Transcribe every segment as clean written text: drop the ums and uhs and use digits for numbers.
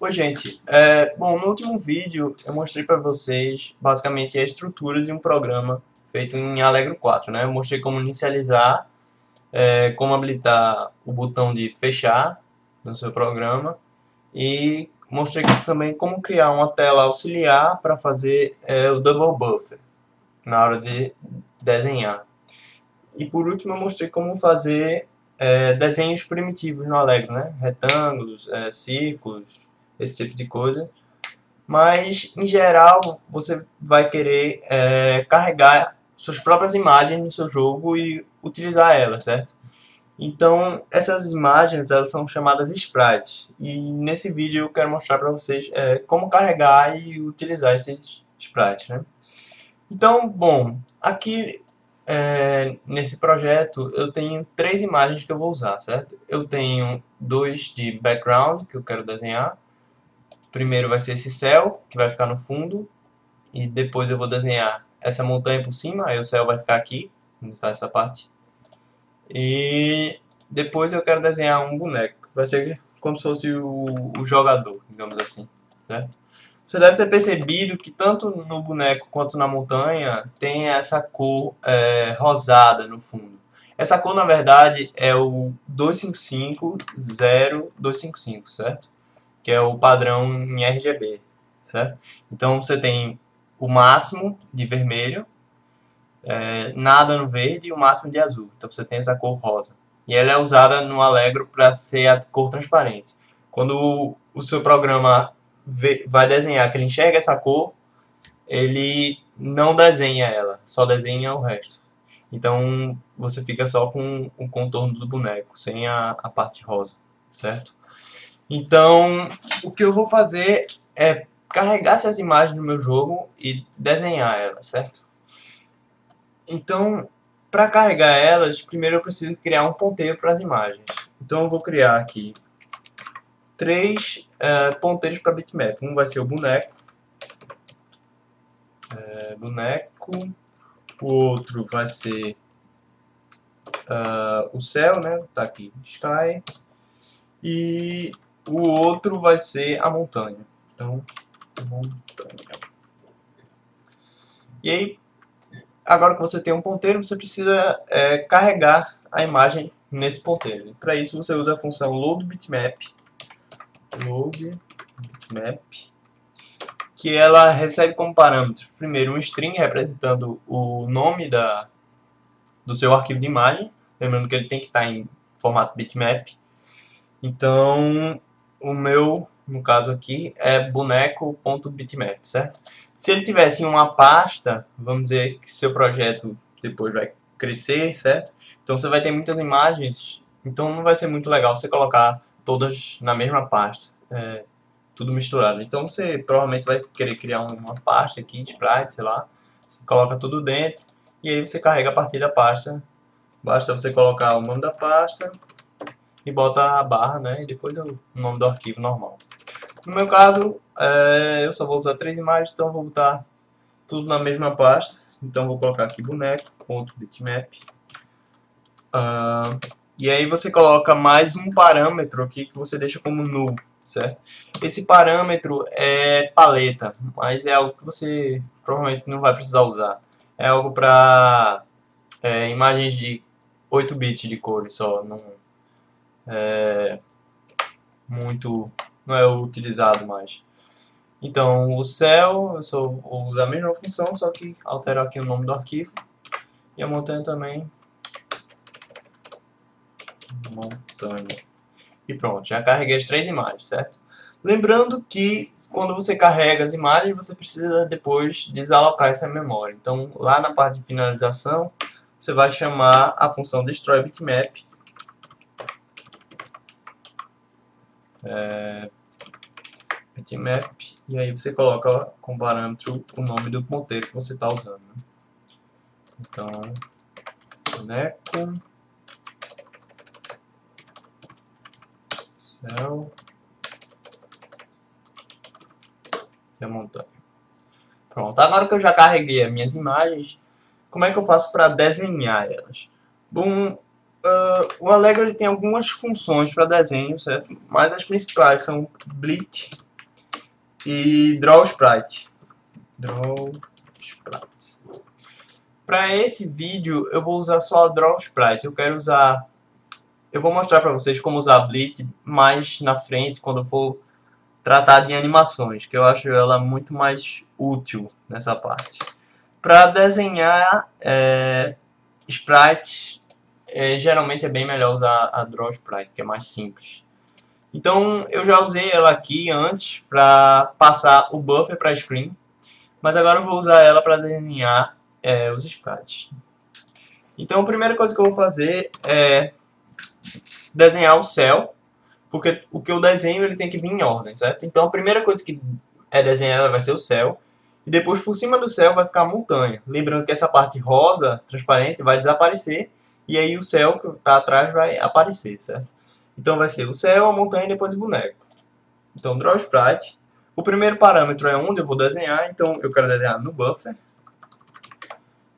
Oi, gente. Bom, no último vídeo eu mostrei para vocês basicamente a estrutura de um programa feito em Allegro 4, né? Eu mostrei como inicializar, como habilitar o botão de fechar no seu programa e mostrei também como criar uma tela auxiliar para fazer o double buffer na hora de desenhar. E por último eu mostrei como fazer desenhos primitivos no Allegro, né? Retângulos, círculos, esse tipo de coisa. Mas, em geral, você vai querer carregar suas próprias imagens no seu jogo e utilizar elas, certo? Então, essas imagens elas são chamadas sprites. E nesse vídeo eu quero mostrar para vocês como carregar e utilizar esses sprites, né? Então, bom, aqui nesse projeto eu tenho três imagens que eu vou usar, certo? Eu tenho dois de background que eu quero desenhar. Primeiro vai ser esse céu, que vai ficar no fundo, e depois eu vou desenhar essa montanha por cima, aí o céu vai ficar aqui, onde está essa parte. E depois eu quero desenhar um boneco, que vai ser como se fosse o jogador, digamos assim, certo? Você deve ter percebido que tanto no boneco quanto na montanha tem essa cor rosada no fundo. Essa cor, na verdade, é o 255-0255, certo? Que é o padrão em RGB, certo? Então você tem o máximo de vermelho, nada no verde e o máximo de azul. Então você tem essa cor rosa. E ela é usada no Allegro para ser a cor transparente. Quando o seu programa vai desenhar que ele enxerga essa cor, ele não desenha ela, só desenha o resto. Então você fica só com o contorno do boneco, sem a parte rosa, certo? Então, o que eu vou fazer é carregar essas imagens no meu jogo e desenhar elas, certo? Então, para carregar elas, primeiro eu preciso criar um ponteiro para as imagens. Então, eu vou criar aqui três ponteiros para bitmap. Um vai ser o boneco, o outro vai ser o céu, né? Tá aqui, sky, e o outro vai ser a montanha. Então, montanha. E aí, agora que você tem um ponteiro, você precisa carregar a imagem nesse ponteiro. Para isso você usa a função load_bitmap, que ela recebe como parâmetros primeiro um string representando o nome do seu arquivo de imagem, lembrando que ele tem que estar em formato bitmap. Então, o meu, no caso aqui, é boneco.bitmap, certo? Se ele tivesse em uma pasta, vamos dizer que seu projeto depois vai crescer, certo? Então você vai ter muitas imagens, então não vai ser muito legal você colocar todas na mesma pasta, tudo misturado. Então você provavelmente vai querer criar uma pasta aqui, de sprite, sei lá, você coloca tudo dentro e aí você carrega a partir da pasta. Basta você colocar o nome da pasta e bota a barra, né? E depois o nome do arquivo normal. No meu caso, eu só vou usar três imagens, então vou botar tudo na mesma pasta. Então vou colocar aqui boneco.bitmap. E aí você coloca mais um parâmetro aqui que você deixa como null, certo? Esse parâmetro é paleta, mas é algo que você provavelmente não vai precisar usar. É algo para imagens de 8 bits de cores só, não muito, não é utilizado mais. Então, o céu, eu só vou usar a mesma função, só que altero aqui o nome do arquivo. E a montanha também, montanha. E pronto, já carreguei as três imagens, certo? Lembrando que quando você carrega as imagens, você precisa depois desalocar essa memória. Então, lá na parte de finalização, você vai chamar a função destroy_bitmap. Bitmap, e aí você coloca como parâmetro o nome do ponteiro que você está usando. Né? Então, boneco, céu e a montanha. Pronto, agora que eu já carreguei as minhas imagens, como é que eu faço para desenhar elas? Bom, o Allegro ele tem algumas funções para desenho, certo? Mas as principais são Blit, e Draw Sprite. Draw Sprite. Para esse vídeo eu vou usar só Draw Sprite. Eu vou mostrar para vocês como usar a Blitz mais na frente quando eu for tratar de animações, que eu acho ela muito mais útil nessa parte. Para desenhar sprites, geralmente é bem melhor usar a Draw Sprite, que é mais simples. Então eu já usei ela aqui antes para passar o buffer para a screen, mas agora eu vou usar ela para desenhar os sprites. Então a primeira coisa que eu vou fazer é desenhar o céu, porque o que eu desenho ele tem que vir em ordem, certo? Então a primeira coisa que é desenhada vai ser o céu, e depois por cima do céu vai ficar a montanha. Lembrando que essa parte rosa, transparente, vai desaparecer, e aí o céu que está atrás vai aparecer, certo? Então vai ser o céu, a montanha e depois o boneco. Então Draw Sprite. O primeiro parâmetro é onde eu vou desenhar, então eu quero desenhar no buffer.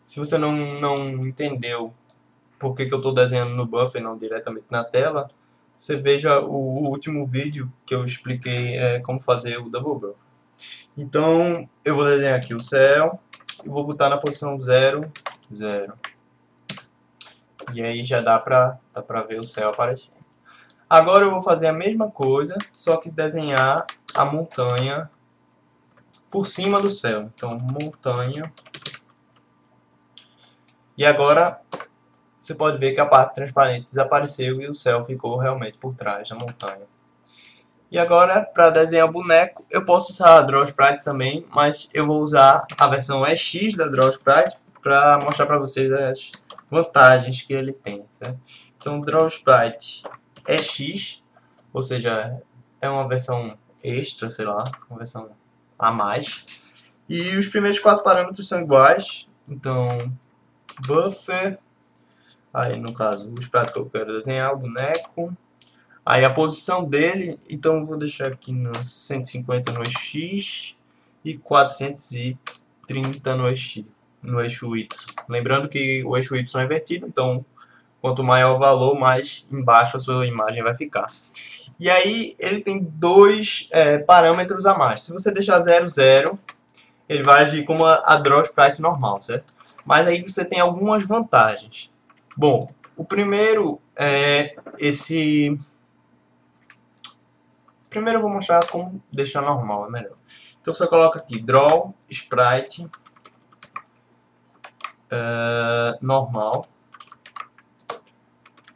Se você não entendeu por que eu estou desenhando no buffer, não diretamente na tela, você veja o último vídeo que eu expliquei como fazer o double buffer. Então eu vou desenhar aqui o céu e vou botar na posição 0, 0. E aí já dá pra ver o céu aparecendo. Agora eu vou fazer a mesma coisa, só que desenhar a montanha por cima do céu. Então montanha. E agora você pode ver que a parte transparente desapareceu e o céu ficou realmente por trás da montanha. E agora, para desenhar o boneco, eu posso usar a Draw Sprite também, mas eu vou usar a versão EX da Draw Sprite para mostrar para vocês as vantagens que ele tem, certo? Então, Draw Sprite EX, ou seja, é uma versão extra, sei lá, uma versão a mais. E os primeiros 4 parâmetros são iguais, então, buffer, aí no caso, o sprite que eu quero desenhar, o boneco. Aí a posição dele, então eu vou deixar aqui no 150 no X e 430 no eixo Y. Lembrando que o eixo Y é invertido, então quanto maior o valor, mais embaixo a sua imagem vai ficar. E aí ele tem dois parâmetros a mais. Se você deixar 0, 0, ele vai agir como a Draw Sprite normal, certo? Mas aí você tem algumas vantagens. Bom, o primeiro é esse... Primeiro eu vou mostrar como deixar normal, é melhor. Então você coloca aqui Draw Sprite normal.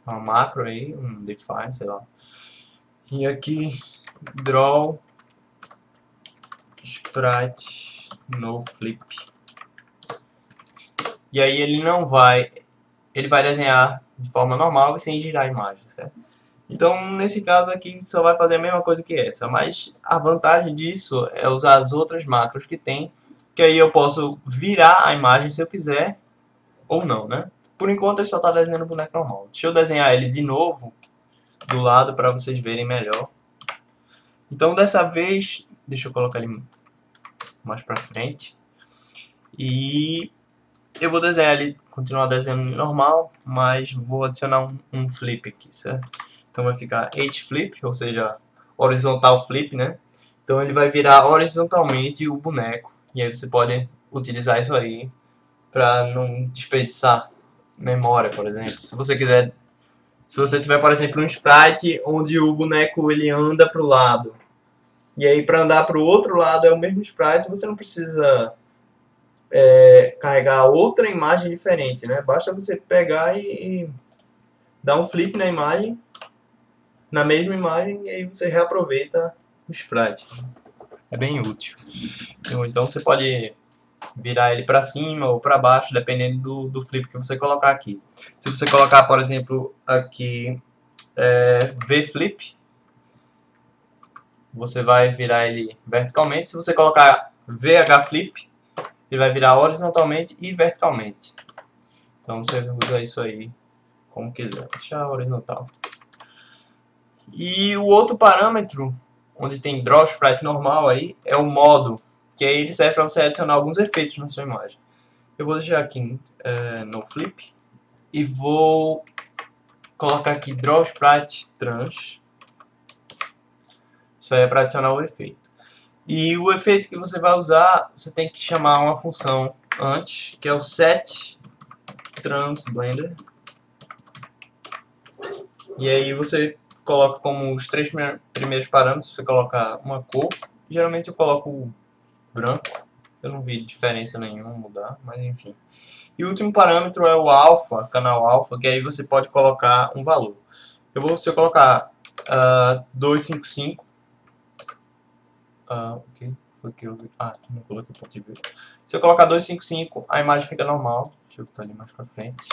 Uma macro aí, um define, sei lá. E aqui Draw Sprite no Flip. E aí ele vai desenhar de forma normal e sem girar a imagem, certo? Então, nesse caso aqui, só vai fazer a mesma coisa que essa, mas a vantagem disso é usar as outras macros que tem, que aí eu posso virar a imagem se eu quiser, ou não, né? Por enquanto ele só está desenhando o boneco normal. Deixa eu desenhar ele de novo, do lado, para vocês verem melhor. Então, dessa vez, deixa eu colocar ele mais para frente. E eu vou desenhar ele, continuar desenhando normal, mas vou adicionar um flip aqui, certo? Então vai ficar H-flip, ou seja, horizontal flip, né? Então ele vai virar horizontalmente o boneco. E aí você pode utilizar isso aí para não desperdiçar memória, por exemplo. Se você quiser, se você tiver, por exemplo, um sprite onde o boneco ele anda para o lado, e aí para andar para o outro lado é o mesmo sprite, você não precisa carregar outra imagem diferente, né? Basta você pegar e dar um flip na imagem, na mesma imagem, e aí você reaproveita o sprite. É bem útil. Então você pode virar ele para cima ou para baixo, dependendo do flip que você colocar aqui. Se você colocar, por exemplo, aqui V-flip, você vai virar ele verticalmente. Se você colocar VH-flip, ele vai virar horizontalmente e verticalmente. Então você usa isso aí como quiser. Deixar horizontal. E o outro parâmetro, onde tem Draw Sprite normal aí, é o modo, que aí ele serve para você adicionar alguns efeitos na sua imagem. Eu vou deixar aqui no Flip e vou colocar aqui Draw Sprite Trans. Isso aí é para adicionar o efeito. E o efeito que você vai usar, você tem que chamar uma função antes, que é o setTransBlender. E aí você coloca como os três primeiros parâmetros, você coloca uma cor. Geralmente eu coloco branco, eu não vi diferença nenhuma mudar, mas enfim. E o último parâmetro é o alfa, canal alfa, que aí você pode colocar um valor. Se eu colocar 255, ok, foi que eu vi. Não coloquei o ponto de vista. Se eu colocar 255, a imagem fica normal. Deixa eu botar ali mais pra frente.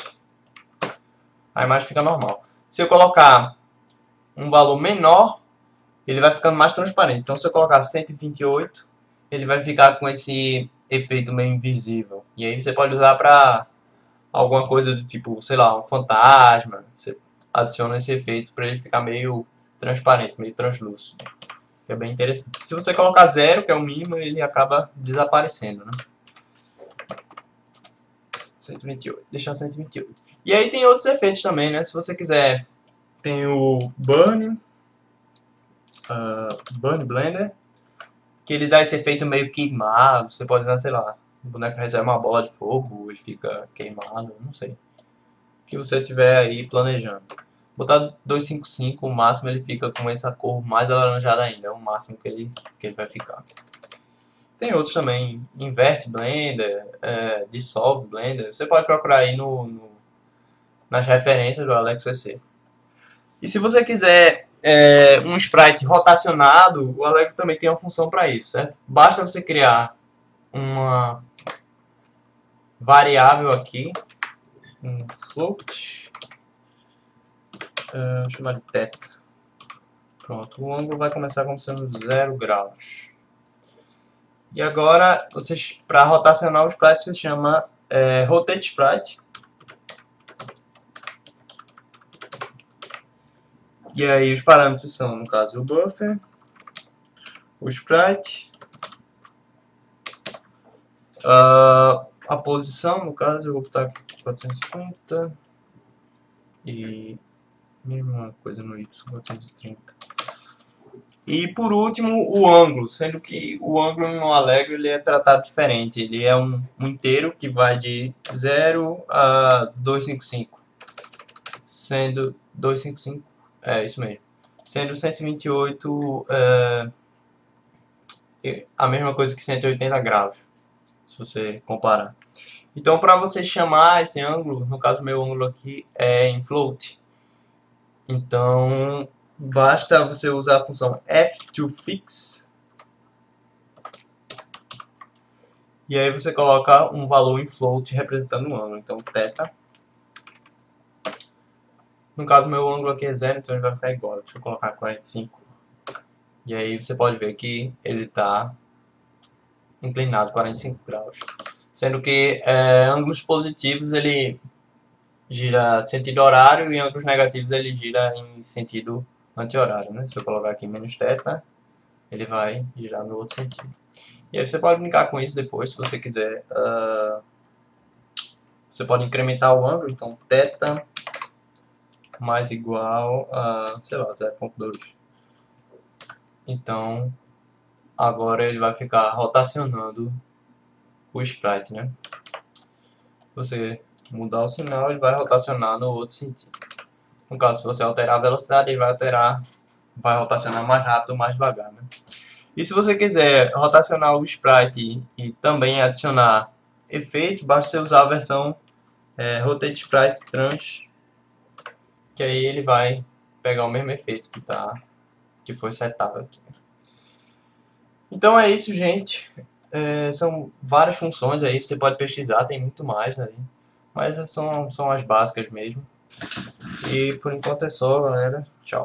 A imagem fica normal. Se eu colocar um valor menor, ele vai ficando mais transparente. Então, se eu colocar 128, ele vai ficar com esse efeito meio invisível. E aí você pode usar para alguma coisa do tipo, sei lá, um fantasma. Você adiciona esse efeito para ele ficar meio transparente, meio translúcido. Que é bem interessante. Se você colocar 0, que é o mínimo, ele acaba desaparecendo, né? 128, deixar 128. E aí tem outros efeitos também, né? Se você quiser, tem o Burn Blender, que ele dá esse efeito meio queimado. Você pode usar, sei lá, o boneco recebe uma bola de fogo, ele fica queimado, não sei. O que você estiver aí planejando. Botar 255, o máximo ele fica com essa cor mais alaranjada ainda, é o máximo que ele vai ficar. Tem outros também, Invert Blender, Dissolve Blender. Você pode procurar aí nas referências do AlexCC. E se você quiser um sprite rotacionado, o Allegro também tem uma função para isso, certo? Basta você criar uma variável aqui, um float, vou chamar de θ. Pronto, o ângulo vai começar como sendo 0 graus. E agora, para rotacionar o sprite, você chama Rotate Sprite. E aí os parâmetros são, no caso, o buffer, o sprite, a posição, no caso, eu vou botar aqui 450 e mesma coisa no Y, 430. E por último, o ângulo, sendo que o ângulo no Allegro ele é tratado diferente. Ele é um inteiro que vai de 0 a 255, sendo 255, isso mesmo, sendo 128 a mesma coisa que 180 graus, se você comparar. Então, para você chamar esse ângulo, no caso meu ângulo aqui é em float. Então, basta você usar a função f2fix. E aí você coloca um valor em float representando o ângulo. Então, θ. No caso, meu ângulo aqui é 0, então ele vai ficar igual. Deixa eu colocar 45. E aí você pode ver que ele está inclinado 45 graus. Sendo que ângulos positivos ele gira sentido horário e ângulos negativos ele gira em sentido anti-horário, né? Se eu colocar aqui menos θ, ele vai girar no outro sentido. E aí você pode brincar com isso depois, se você quiser. Você pode incrementar o ângulo, então θ mais igual a, sei lá, 0,2. Então, agora ele vai ficar rotacionando o sprite, né? Você mudar o sinal, ele vai rotacionar no outro sentido. No caso, se você alterar a velocidade, ele vai rotacionar mais rápido ou mais devagar, né? E se você quiser rotacionar o sprite e também adicionar efeito, basta você usar a versão Rotate Sprite Trans, que aí ele vai pegar o mesmo efeito que foi setado aqui. Então é isso, gente. São várias funções aí, você pode pesquisar, tem muito mais aí. Mas são as básicas mesmo. E por enquanto é só, galera.